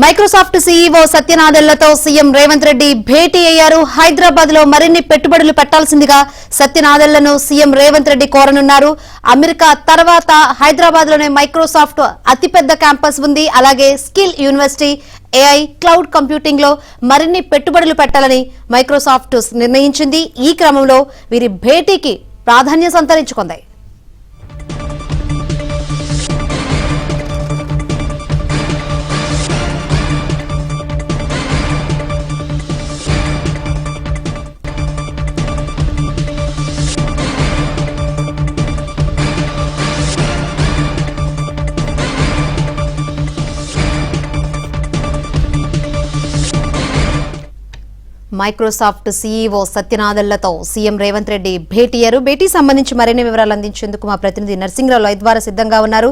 Microsoft CEO సత్యనాదెళ్లతో CM Revanth Reddy భేటీ అయ్యారు. హైదరాబాద్ లో మరిన్ని పెట్టుబడులు పెట్టాల్సిందిగా సత్యనాదెళ్లను సీఎం రేవంత్ రెడ్డి కోరనున్నారు. అమెరికా తర్వాత హైదరాబాద్ లోనే మైక్రోసాఫ్ట్ అతిపెద్ద క్యాంపస్ ఉంది. అలాగే skill university, AI, cloud computing లో మరిన్ని పెట్టుబడులు పెట్టాలని మైక్రోసాఫ్ట్ నిర్ణయించింది. ఈ క్రమంలో వీరి భేటీకి ప్రాధాన్యం సంతరించుకుంది. మైక్రోసాఫ్ట్ సీఈఓ సత్యనాదెళ్లతో సీఎం రేవంత్ రెడ్డి భేటీ అయ్యారు. భేటీ సంబంధించి మరిన్ని వివరాలు అందించేందుకు మా ప్రతినిధి నర్సింగ్రావు లైవ్ ద్వారా సిద్ధంగా ఉన్నారు.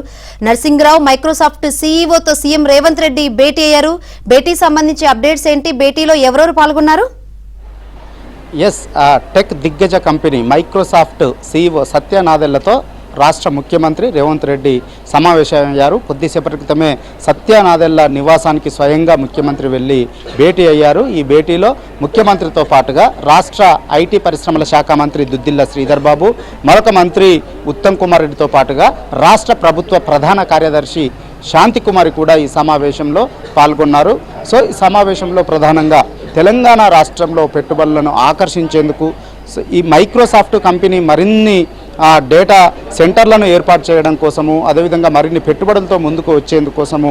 నర్సింగ్రావు, మైక్రోసాఫ్ట్ సీఈఓతో సీఎం రేవంత్ రెడ్డి భేటీ అయ్యారు. భేటీ సంబంధించి అప్డేట్స్ ఏంటి? భేటీలో ఎవరెవరు పాల్గొన్నారు? టెక్ దిగ్గజ కంపెనీ మైక్రోసాఫ్ట్ సీఈఓ సత్యనాదెళ్లతో రాష్ట్ర ముఖ్యమంత్రి రేవంత్ రెడ్డి సమావేశమయ్యారు. కొద్దిసేపటి క్రితమే సత్యనాదెళ్ల నివాసానికి స్వయంగా ముఖ్యమంత్రి వెళ్లి భేటీ అయ్యారు. ఈ భేటీలో ముఖ్యమంత్రితో పాటుగా రాష్ట్ర ఐటీ పరిశ్రమల శాఖ మంత్రి దుద్దిల్ల శ్రీధర్ బాబు, మరొక మంత్రి ఉత్తమ్ కుమార్ రెడ్డితో పాటుగా రాష్ట్ర ప్రభుత్వ ప్రధాన కార్యదర్శి శాంతికుమారి కూడా ఈ సమావేశంలో పాల్గొన్నారు. ఈ సమావేశంలో ప్రధానంగా తెలంగాణ రాష్ట్రంలో పెట్టుబడులను ఆకర్షించేందుకు ఈ మైక్రోసాఫ్ట్ కంపెనీ మరిన్ని డేటా సెంటర్లను ఏర్పాటు చేయడం కోసము, అదేవిధంగా మరిన్ని పెట్టుబడులతో ముందుకు వచ్చేందుకోసము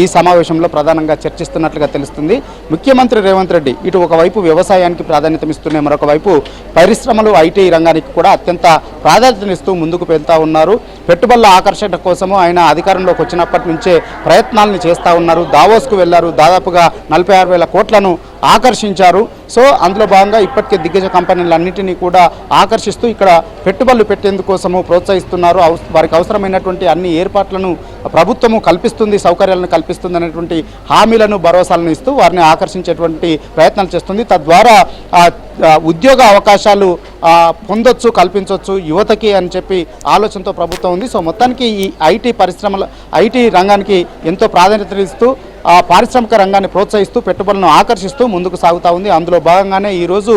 ఈ సమావేశంలో ప్రధానంగా చర్చిస్తున్నట్లుగా తెలుస్తుంది. ముఖ్యమంత్రి రేవంత్ రెడ్డి ఇటు ఒకవైపు వ్యవసాయానికి ప్రాధాన్యతనిస్తూనే మరొకవైపు పరిశ్రమలు, ఐటీ రంగానికి కూడా అత్యంత ప్రాధాన్యతనిస్తూ ముందుకు వెళ్తూ ఉన్నారు. పెట్టుబడుల ఆకర్షణ కోసము ఆయన అధికారంలోకి వచ్చినప్పటి నుంచే ప్రయత్నాలను చేస్తూ ఉన్నారు. దావోస్కు వెళ్లారు. దాదాపుగా 46,000 కోట్లను ఆకర్షించారు. అందులో భాగంగా ఇప్పటికే దిగ్గజ కంపెనీలన్నింటినీ కూడా ఆకర్షిస్తూ ఇక్కడ పెట్టుబడులు పెట్టేందుకోసము ప్రోత్సహిస్తున్నారు. వారికి అవసరమైనటువంటి అన్ని ఏర్పాట్లను ప్రభుత్వము కల్పిస్తుంది, సౌకర్యాలను కల్పిస్తుంది అనేటువంటి హామీలను, భరోసాలను ఇస్తూ వారిని ఆకర్షించేటువంటి ప్రయత్నాలు చేస్తుంది. తద్వారా ఉద్యోగ అవకాశాలు పొందొచ్చు, కల్పించవచ్చు యువతకి అని చెప్పి ఆలోచనతో ప్రభుత్వం ఉంది. మొత్తానికి ఈ ఐటీ రంగానికి ఎంతో ప్రాధాన్యతనిస్తూ పారిశ్రామిక రంగాన్ని ప్రోత్సహిస్తూ పెట్టుబడులను ఆకర్షిస్తూ ముందుకు సాగుతూ ఉంది. అందులో భాగంగానే ఈరోజు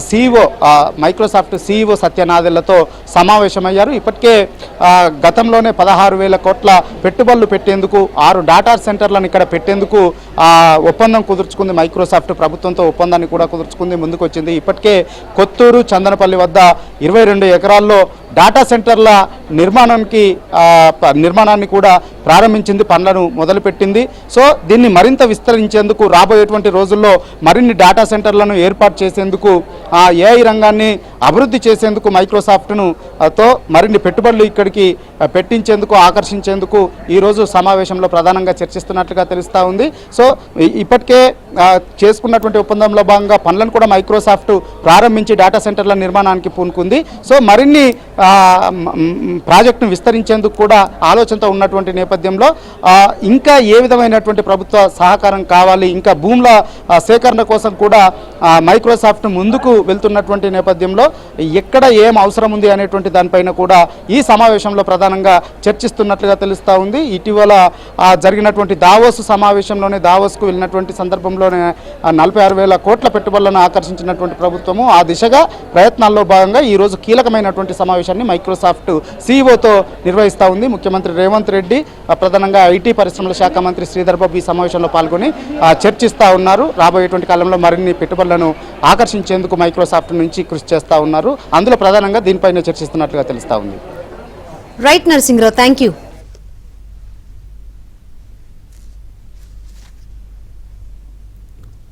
సీఈఓ మైక్రోసాఫ్ట్ సీఈఓ సత్యనాదెళ్లతో సమావేశమయ్యారు. ఇప్పటికే గతంలోనే 16,000 కోట్ల పెట్టుబడులు పెట్టేందుకు 6 డేటా సెంటర్లను ఇక్కడ పెట్టేందుకు ఒప్పందం కుదుర్చుకుంది. మైక్రోసాఫ్ట్ ప్రభుత్వంతో ఒప్పందాన్ని కూడా కుదుర్చుకుంది, ముందుకు వచ్చింది. ఇప్పటికే కొత్తూరు, చందనపల్లి వద్ద 22 ఎకరాల్లో డేటా సెంటర్ల నిర్మాణాన్ని కూడా ప్రారంభించింది, పనులను మొదలుపెట్టింది. దీన్ని మరింత విస్తరించేందుకు రాబోయేటువంటి రోజుల్లో మరిన్ని డేటా సెంటర్లను ఏర్పాటు చేసేందుకు, ఏఐ రంగాన్ని అభివృద్ధి చేసేందుకు మైక్రోసాఫ్ట్ను మరిన్ని పెట్టుబడులు ఇక్కడికి పెట్టించేందుకు, ఆకర్షించేందుకు ఈరోజు సమావేశంలో ప్రధానంగా చర్చిస్తున్నట్లుగా తెలుస్తూ ఉంది. ఇప్పటికే చేసుకున్నటువంటి ఒప్పందంలో భాగంగా పనులను కూడా మైక్రోసాఫ్ట్ ప్రారంభించి డేటా సెంటర్ల నిర్మాణానికి పూనుకుంది. మరిన్ని ప్రాజెక్టును విస్తరించేందుకు కూడా ఆలోచనతో ఉన్నటువంటి నేపథ్యంలో ఇంకా ఏ విధమైనటువంటి ప్రభుత్వ సహకారం కావాలి, ఇంకా భూముల సేకరణ కోసం కూడా మైక్రోసాఫ్ట్ ముందుకు వెళ్తున్నటువంటి నేపథ్యంలో ఎక్కడ ఏం అవసరం ఉంది అనేటువంటి దానిపైన కూడా ఈ సమావేశంలో ప్రధానంగా చర్చిస్తున్నట్లుగా తెలుస్తూ ఉంది. ఇటీవల జరిగినటువంటి దావోస్ సమావేశంలోనే, దావోస్కు వెళ్ళినటువంటి సందర్భంలోనే 46,000 కోట్ల పెట్టుబడులను ఆకర్షించినటువంటి ప్రభుత్వము ఆ దిశగా ప్రయత్నాల్లో భాగంగా ఈరోజు కీలకమైనటువంటి సమావేశాన్ని మైక్రోసాఫ్ట్ సీఈఓతో నిర్వహిస్తూ ఉంది. ముఖ్యమంత్రి రేవంత్ రెడ్డి, ప్రధానంగా ఐటీ పరిశ్రమల శాఖ మంత్రి శ్రీధర్ బాబు ఈ సమావేశంలో పాల్గొని చర్చిస్తూ ఉన్నారు. రాబోయేటువంటి కాలంలో మరిన్ని పెట్టుబడులను ఆకర్షించేందుకు మైక్రోసాఫ్ట్ నుంచి కృషి చేస్తూ ఉన్నారు. అందులో ప్రధానంగా దీనిపైన చర్చిస్తున్నట్లుగా తెలుస్తూ ఉంది. Right Narsing Rao, thank you.